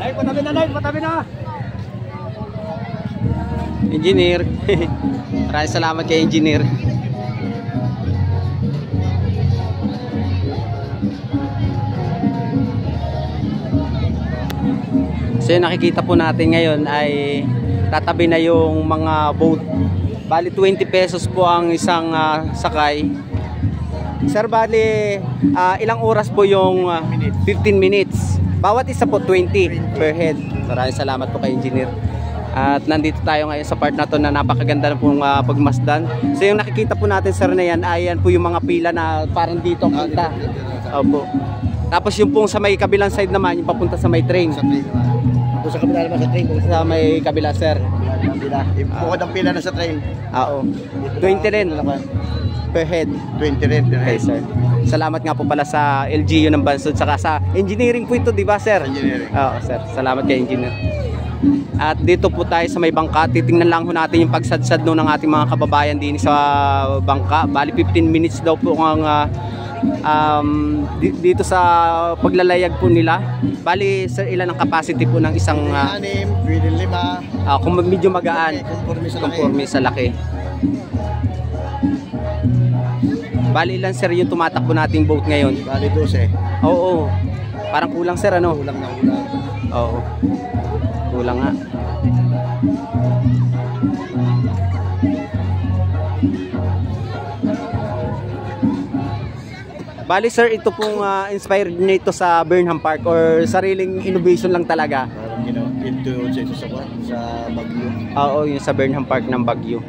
Ay, patabi na, Nay, patabi na. Engineer. Maraming salamat kay Engineer. So yung nakikita po natin ngayon ay tatabi na yung mga boat. Bali 20 pesos po ang isang sakay. Sir, bali ilang oras po yung 15 minutes. Bawat isa po 20 per head. Maraming salamat po kay Engineer. At nandito tayo ngayon sa part na to na napakaganda na pong pagmasdan. So yung nakikita po natin, sir, na yan, ayan po yung mga pila na parang dito ang punta. Opo. Tapos yung pong sa may kabilang side naman, yung papunta sa may train. Sa train naman. Kung sa kabila naman sa train. Sa may kabila, sir. Bukod ang pila na sa train. Oo. 20 rin. Per head. 20 rin. Okay, sir. Salamat nga po pala sa LGU ng Bansud, saka sa engineering po ito, di ba, sir? Engineering. Oo, sir. Salamat kay engineer. At dito po tayo sa may bangka. Titingnan lang ho natin yung pagsadsad no ng ating mga kababayan din sa bangka. Bali 15 minutes daw po ang dito sa paglalayag po nila. Bali, sir, ilan ang capacity po ng isang 6, pwede 5. kung medyo magaan, conforme sa laki. Bali, ilan, sir, yung tumatakbo nating boat ngayon? Bali 12. Oo. Parang kulang, sir, ano? Kulang na ulan. Oo. Kulang nga. Bali, sir, ito pong inspired nito sa Burnham Park or sariling innovation lang talaga? Parang into sa Baguio. Oo, yung sa Burnham Park ng Baguio.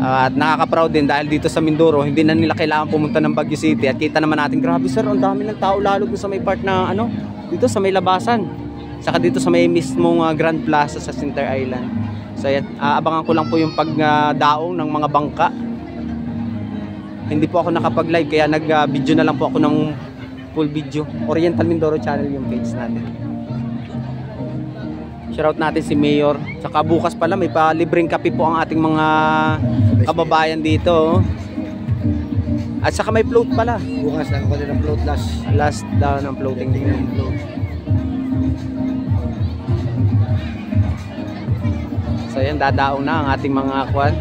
At nakaka-proud din dahil dito sa Mindoro, hindi na nila kailangan pumunta ng Baguio City. At kita naman natin, grabe, sir, ang dami ng tao lalo sa may part na ano, dito sa may labasan. Saka dito sa may mismong Grand Plaza sa Center Island. So yan, abangan ko lang po yung pagdaong ng mga bangka. Hindi po ako nakapag-live kaya nag-video na lang po ako ng full video. Oriental Mindoro Channel yung page natin. Shoutout natin si Mayor. Saka bukas pala may libreng kape po ang ating mga kababayan dito. At saka may float pala. Bukas lang ako din ng float last. Last down ng floating float. So yan, dadaong na ang ating mga kwan.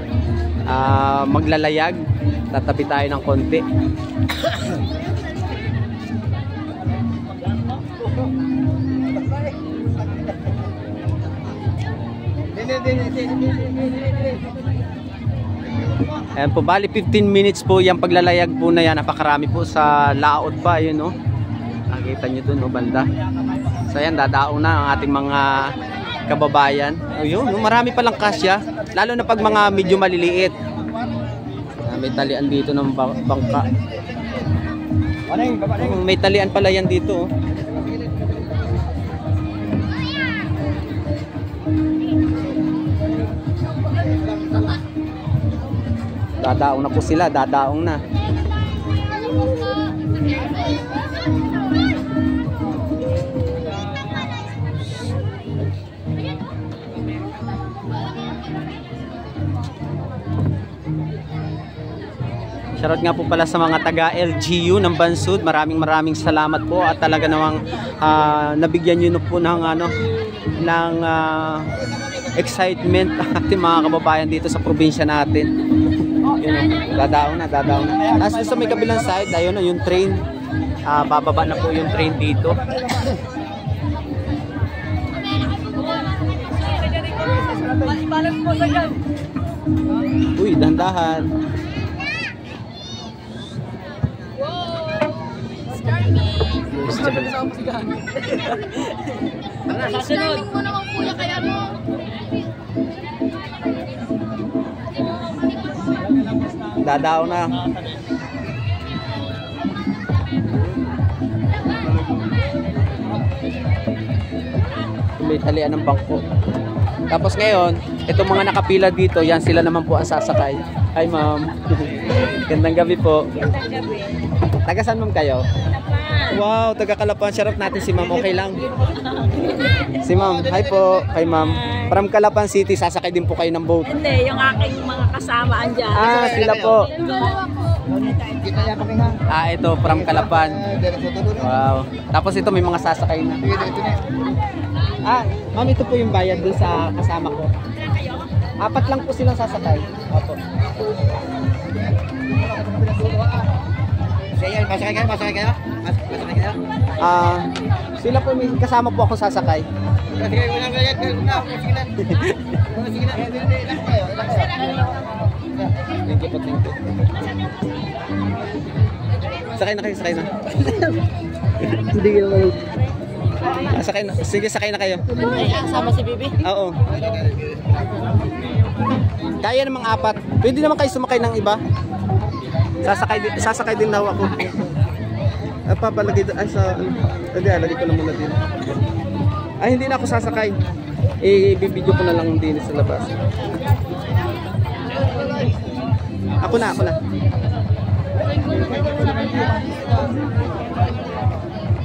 Maglalayag. Tatabi tayo ng konti. Ayan po, bali 15 minutes po yung paglalayag po na yan. Napakarami po sa laot pa, yun, no? Nakikita nyo dun, no, banda. So yan, dadaong na ang ating mga kababayan. Ayun, no, marami palang kasya. Lalo na pag mga medyo maliliit. May talian dito ng bangka. May talian pala yan dito. Dadaong na po sila, dadaong na. Shoutout nga po pala sa mga taga LGU ng Bansud. Maraming salamat po at talaga namang nabigyan niyo po ng ng excitement ating mga kababayan dito sa probinsya natin. Yun, dadaon na. As sa may kabilang side, ayun na yung train. Bababa na po yung train dito. Uy, dandahan. Starting mo naman kuya kaya mo. Dadaon na. May talian ng bangko. Tapos ngayon, itong mga nakapila dito, yan sila naman po ang sasakay. Hi ma'am. Gandang gabi po. Gandang gabi. Taga saan ma'am kayo? Wow, taga Kalapan. Shoutout natin si ma'am. Okay lang. Si ma'am. Hi po. Hi ma'am. From Kalapan City, sasakay din po kayo ng boat. Hindi, yung aking mga kasama andyan. Ah, sila po. Kita niya pa nga. Ah, ito, from Kalapan. Wow. Tapos ito, may mga sasakay na. Ah, ma'am, ito po yung bayad dun sa kasama ko. 4 lang po silang sasakay. Opo. Masakay kayo? Masakay kayo? Masakay kayo? Ah, sila po may kasama po ako sasakay. Sige, wala bayad. Sige na. Sige na. Ilan kayo? Thank you po, thank you. Sakay na kayo, sakay na. Hindi kayo kayo. Sakay na. Sige, sakay na kayo. Sama si Bibi? Oo. Kaya namang 4. Pwede naman kayo sumakay ng iba. Sasakay din daw ako. Papalagay ay sa hindi, lagay ko na muna din. Ay, hindi na ako sasakay. I-video ko na lang din sa labas. Ako na.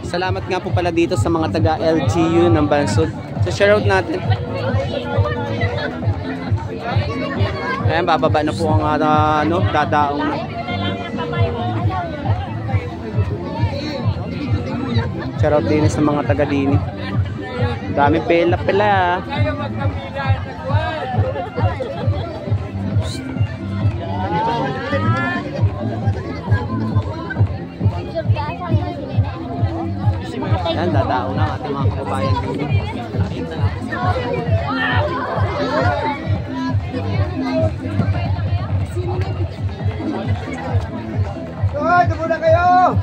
Salamat nga po pala dito sa mga taga LGU ng Bansod. So shoutout natin. Ayan, bababa na po ang dadaong na. Shoutout din sa mga taga dini. Dami pela. Yan, dadao na ating mga kababayan dito. Hoy, ito muna kayo!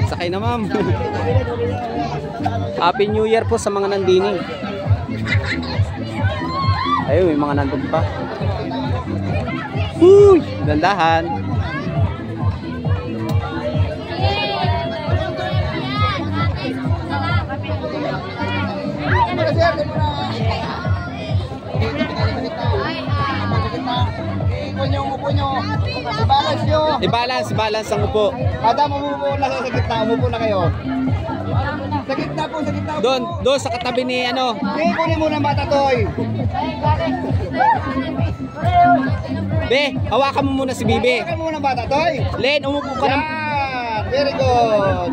Sakay na ma'am. Happy New Year po sa mga nandini. Ayun, may mga nandun pa. Uy! Dandahan. Upo nyo. I-balance nyo. I-balance ang upo. Kada umupo na sa gitna, umupo na kayo. Sa gitna po. Doon sa katabi ni ano. Kunin mo ng bata, Toy. Be, hawakan mo muna si Bibi. Hawakan mo ng bata, Toy. Len, umupo ka na. Yan. Very good.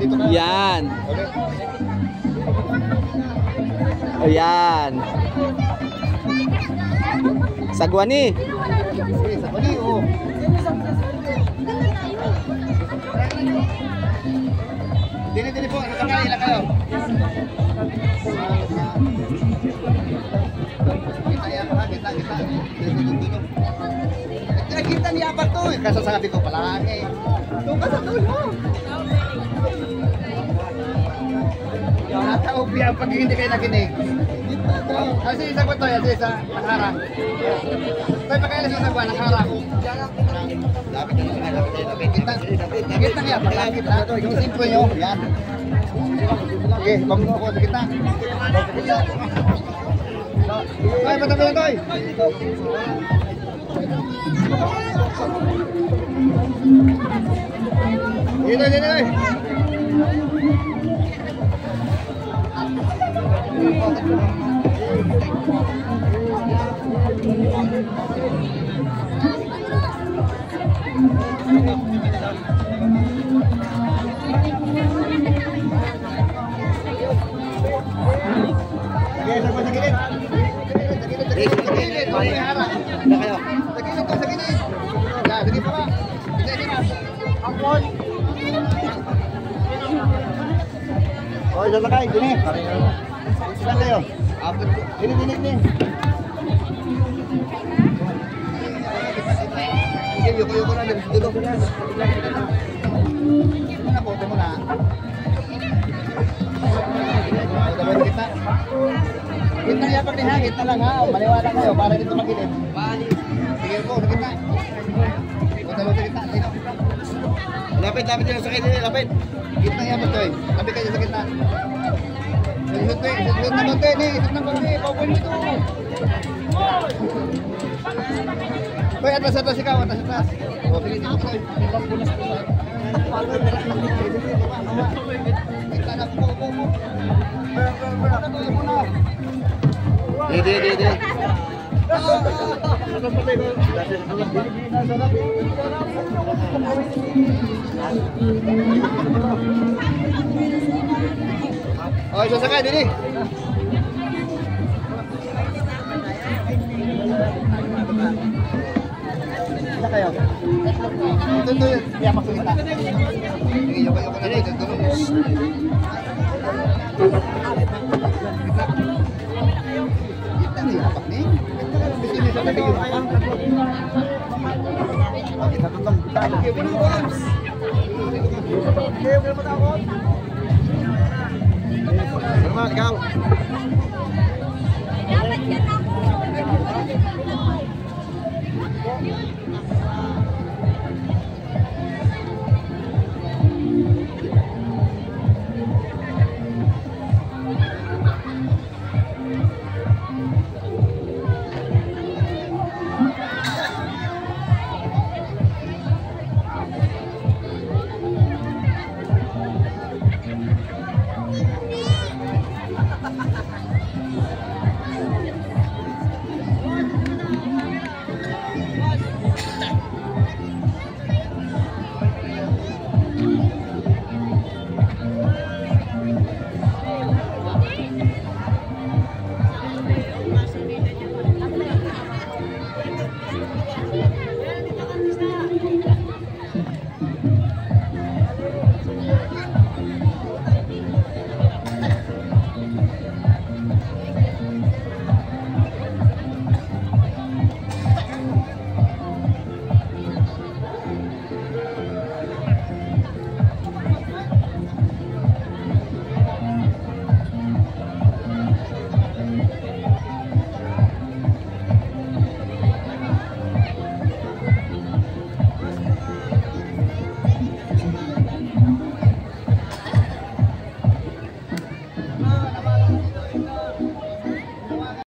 Dito na. Yan. Ayan. Sagwani. Sagwani, oo. Dini po, sakay ilan kayo? Kita niya pa to eh. Kasasabi ko pala eh. Doon ka sa dulo. Natawag yan pag hindi kayo nakinig. Kasi isa ko to yan, isa nakaharang. Tayo pa kayo sa sagwa, nakaharang. Lapit na naman, lapit. Gitna niya, palapit na. Yung simple nyo, yan. Okay, bangun ako sa gitna. Ay, patabi lang Toy. Dito. Oh, isa sakay, dini. Saan kayo? Dini. Yuko na, dito ko na. Ano po, ito muna. Gitna niya pag niya, gitna lang ha. Maniwala kayo para dito magilid. Sige po, sa gitna. Punta mo sa gitna. Lapit dito sa kanya, lapit. Gitna yan mo to eh. Lapit kayo sa gitna. Isot na konti, isot na konti. Paupuin mo ito. Hoy, atas ikaw, atas. O, sige, dito ko. Di. Oh, sasakay dini. Kita kayo. Ito, iya pasok kita. Sige, yoko na dito. Kita nih, apa nih? Di sini sana kayo. Kita tutup. Oke, matakot. Selamat ikaw.